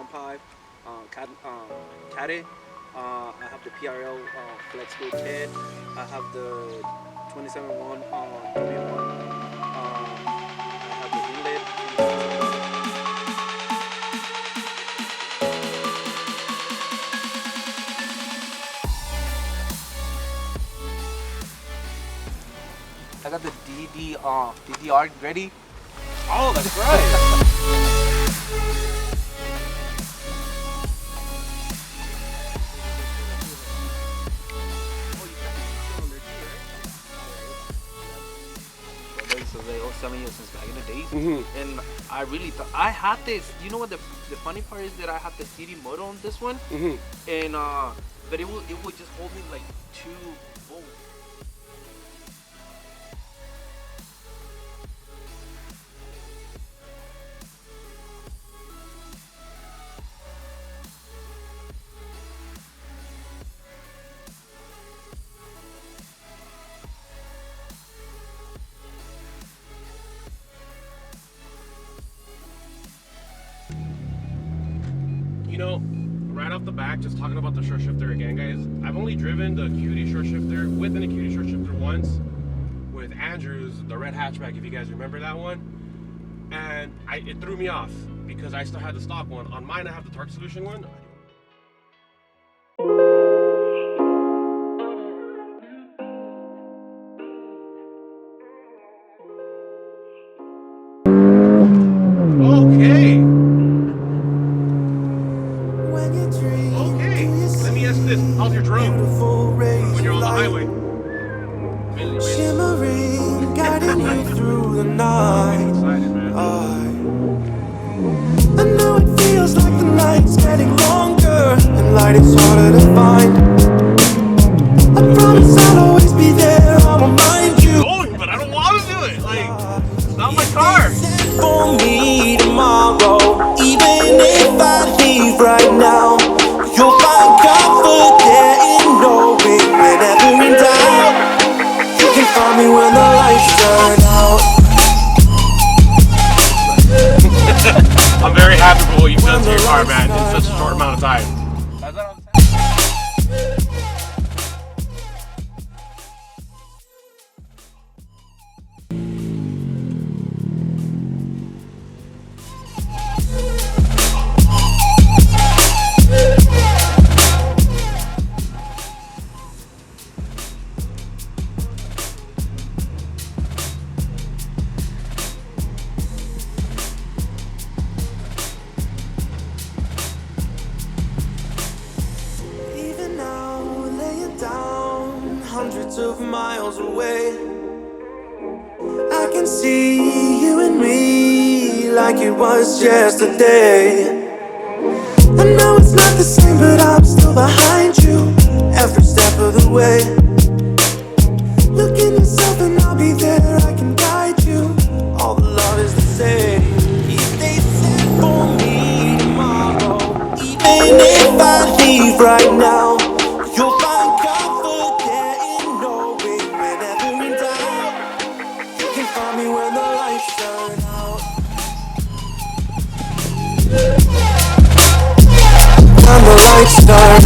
Downpipe, Caddy. I have the PRL Flex Fuel Kit. I have the 27-1 W1. I have the inlet. I got the DDR Greddy. Oh, that's right. So they were selling it since back in the days, and I really thought I had this. You know what the funny part is that I have the CD motor on this one, and but it would just hold me like 2 volts. You know, right off the back, just talking about the short shifter again, guys. I've only driven the Acuity short shifter with an Acuity short shifter once with Andrew's, the red hatchback, if you guys remember that one. And it threw me off because I still had the stock one. On mine, I have the torque solution one. Okay. Let me ask this. How's your drone when you're on the highway? Shimmering, guiding you through the night. Excited, man. I know it feels like the night's getting longer and light is harder to find. I promise I'll always be there, I'll remind you. Going, but I don't want to do it. Like, it's not my car. For me tomorrow, even if I leave right now, you'll find comfort in knowing whenever in doubt, you can find me when the lights turn out. I'm very happy for what you've done to your car, man, in such a short amount of time. Hundreds of miles away, I can see you and me like it was yesterday. I know it's not the same, but I'm still behind you every step of the way. Look in yourself and I'll be there, I can guide you. All the love is the same. If they said for me tomorrow, even if I leave right now, you'll find comfort there in knowing whenever in doubt, you can find me when the lights turn out. When the lights turn